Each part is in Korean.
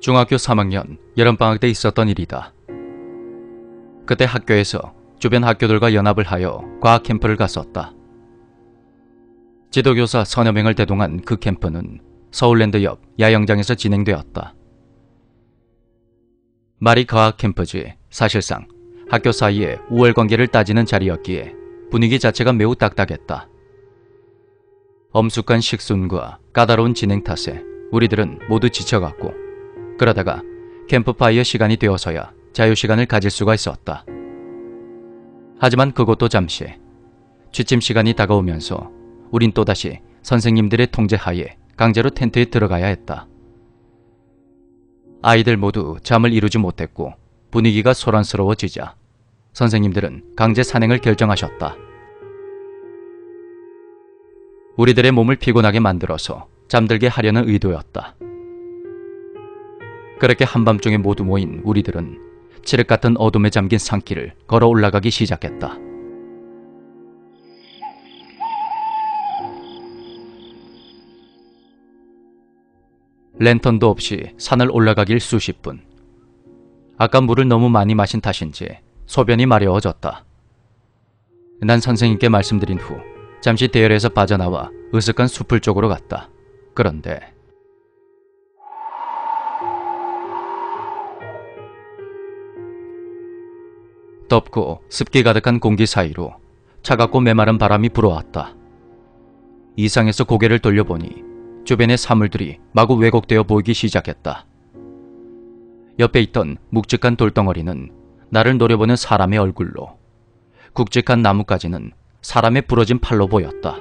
중학교 3학년 여름방학 때 있었던 일이다. 그때 학교에서 주변 학교들과 연합을 하여 과학 캠프를 갔었다. 지도교사 서너 명을 대동한 그 캠프는 서울랜드 옆 야영장에서 진행되었다. 말이 과학 캠프지 사실상 학교 사이의 우월관계를 따지는 자리였기에 분위기 자체가 매우 딱딱했다. 엄숙한 식순과 까다로운 진행 탓에 우리들은 모두 지쳐갔고, 그러다가 캠프파이어 시간이 되어서야 자유시간을 가질 수가 있었다. 하지만 그것도 잠시. 취침 시간이 다가오면서 우린 또다시 선생님들의 통제하에 강제로 텐트에 들어가야 했다. 아이들 모두 잠을 이루지 못했고 분위기가 소란스러워지자 선생님들은 강제 산행을 결정하셨다. 우리들의 몸을 피곤하게 만들어서 잠들게 하려는 의도였다. 그렇게 한밤중에 모두 모인 우리들은 칠흑 같은 어둠에 잠긴 산길을 걸어 올라가기 시작했다. 랜턴도 없이 산을 올라가길 수십 분. 아까 물을 너무 많이 마신 탓인지 소변이 마려워졌다. 난 선생님께 말씀드린 후 잠시 대열에서 빠져나와 으슥한 숲을 쪽으로 갔다. 그런데 덥고 습기 가득한 공기 사이로 차갑고 메마른 바람이 불어왔다. 이상해서 고개를 돌려보니 주변의 사물들이 마구 왜곡되어 보이기 시작했다. 옆에 있던 묵직한 돌덩어리는 나를 노려보는 사람의 얼굴로, 굵직한 나뭇가지는 사람의 부러진 팔로 보였다.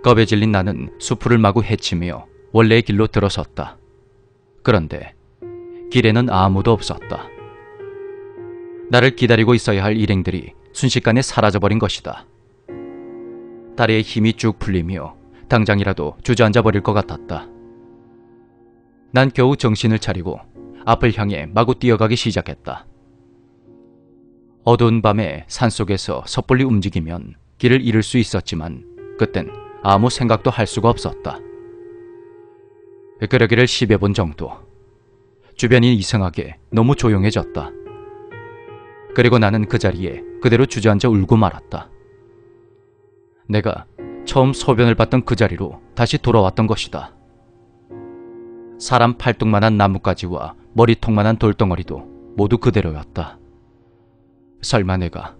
겁에 질린 나는 수풀을 마구 헤치며 원래의 길로 들어섰다. 그런데 길에는 아무도 없었다. 나를 기다리고 있어야 할 일행들이 순식간에 사라져버린 것이다. 다리에 힘이 쭉 풀리며 당장이라도 주저앉아 버릴 것 같았다. 난 겨우 정신을 차리고 앞을 향해 마구 뛰어가기 시작했다. 어두운 밤에 산속에서 섣불리 움직이면 길을 잃을 수 있었지만 그땐 아무 생각도 할 수가 없었다. 그러기를 10여 분 정도. 주변이 이상하게 너무 조용해졌다. 그리고 나는 그 자리에 그대로 주저앉아 울고 말았다. 내가 처음 소변을 봤던 그 자리로 다시 돌아왔던 것이다. 사람 팔뚝만한 나뭇가지와 머리통만한 돌덩어리도 모두 그대로였다. 설마 내가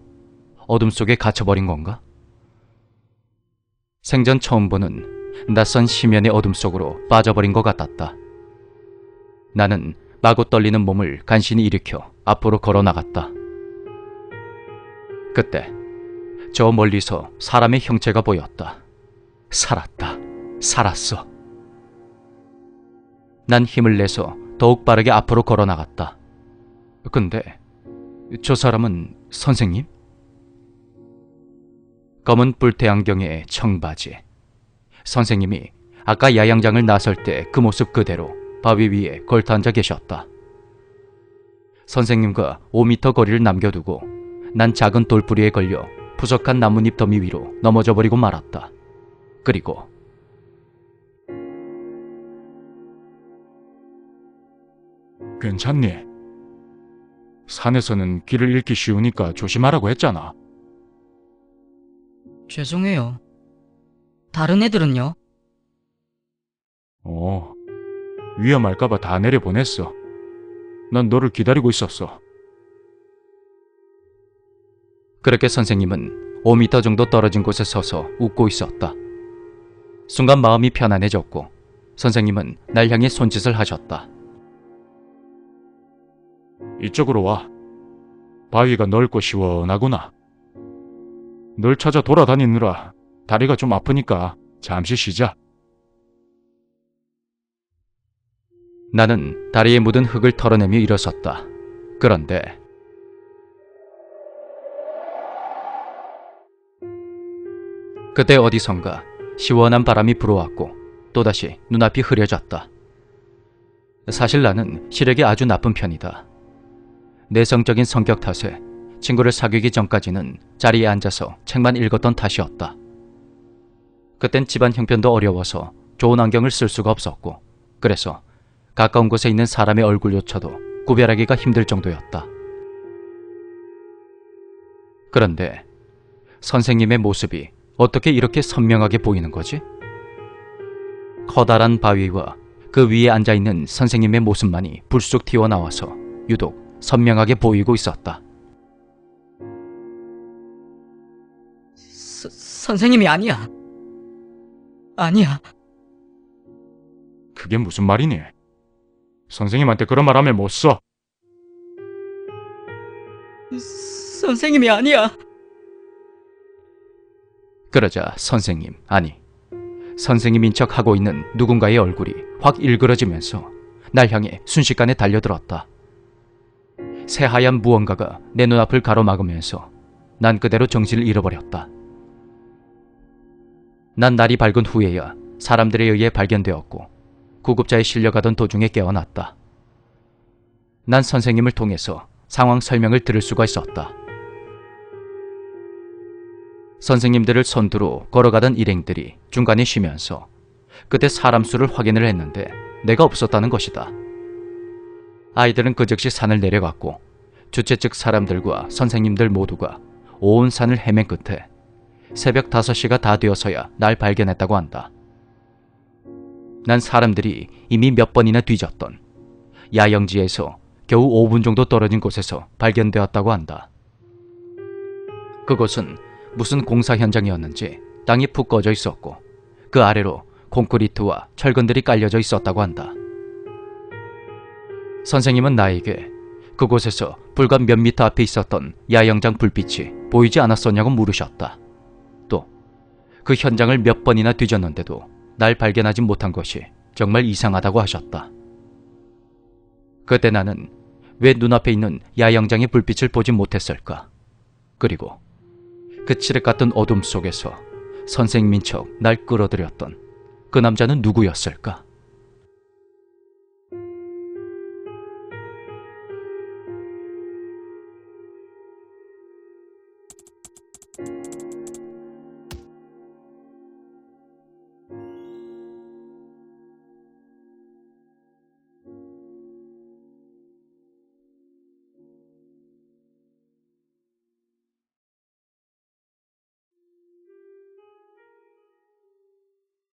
어둠 속에 갇혀버린 건가? 생전 처음 보는 낯선 심연의 어둠 속으로 빠져버린 것 같았다. 나는 마구 떨리는 몸을 간신히 일으켜 앞으로 걸어나갔다. 그때 저 멀리서 사람의 형체가 보였다. 살았다. 살았어. 난 힘을 내서 더욱 빠르게 앞으로 걸어나갔다. 근데 저 사람은 선생님? 검은 뿔테 안경에 청바지. 선생님이 아까 야영장을 나설 때 그 모습 그대로 바위 위에 걸터 앉아 계셨다. 선생님과 5m 거리를 남겨두고 난 작은 돌부리에 걸려 푸석한 나뭇잎 더미 위로 넘어져 버리고 말았다. 그리고 괜찮니? 산에서는 길을 잃기 쉬우니까 조심하라고 했잖아. 죄송해요. 다른 애들은요? 위험할까봐 다 내려보냈어. 난 너를 기다리고 있었어. 그렇게 선생님은 5m 정도 떨어진 곳에 서서 웃고 있었다. 순간 마음이 편안해졌고 선생님은 날 향해 손짓을 하셨다. 이쪽으로 와. 바위가 넓고 시원하구나. 널 찾아 돌아다니느라 다리가 좀 아프니까 잠시 쉬자. 나는 다리에 묻은 흙을 털어내며 일어섰다. 그런데 그때 어디선가 시원한 바람이 불어왔고 또다시 눈앞이 흐려졌다. 사실 나는 시력이 아주 나쁜 편이다. 내성적인 성격 탓에 친구를 사귀기 전까지는 자리에 앉아서 책만 읽었던 탓이었다. 그땐 집안 형편도 어려워서 좋은 안경을 쓸 수가 없었고, 그래서 가까운 곳에 있는 사람의 얼굴조차도 구별하기가 힘들 정도였다. 그런데 선생님의 모습이 어떻게 이렇게 선명하게 보이는 거지? 커다란 바위와 그 위에 앉아있는 선생님의 모습만이 불쑥 튀어나와서 유독 선명하게 보이고 있었다. 선생님이 아니야. 아니야. 그게 무슨 말이니? 선생님한테 그런 말 하면 못 써. 선생님이 아니야. 그러자 선생님인 척 하고 있는 누군가의 얼굴이 확 일그러지면서 날 향해 순식간에 달려들었다. 새하얀 무언가가 내 눈앞을 가로막으면서 난 그대로 정신을 잃어버렸다. 난 날이 밝은 후에야 사람들에 의해 발견되었고 구급차에 실려가던 도중에 깨어났다. 난 선생님을 통해서 상황 설명을 들을 수가 있었다. 선생님들을 선두로 걸어가던 일행들이 중간에 쉬면서 그때 사람 수를 확인을 했는데 내가 없었다는 것이다. 아이들은 그 즉시 산을 내려갔고 주최 측 사람들과 선생님들 모두가 온 산을 헤맨 끝에 새벽 5시가 다 되어서야 날 발견했다고 한다. 난 사람들이 이미 몇 번이나 뒤졌던 야영지에서 겨우 5분 정도 떨어진 곳에서 발견되었다고 한다. 그곳은 무슨 공사 현장이었는지 땅이 푹 꺼져 있었고 그 아래로 콘크리트와 철근들이 깔려져 있었다고 한다. 선생님은 나에게 그곳에서 불과 몇 미터 앞에 있었던 야영장 불빛이 보이지 않았었냐고 물으셨다. 또 그 현장을 몇 번이나 뒤졌는데도 날 발견하지 못한 것이 정말 이상하다고 하셨다. 그때 나는 왜 눈앞에 있는 야영장의 불빛을 보지 못했을까? 그리고 그 칠흑 같은 어둠 속에서 선생님인 척 날 끌어들였던 그 남자는 누구였을까?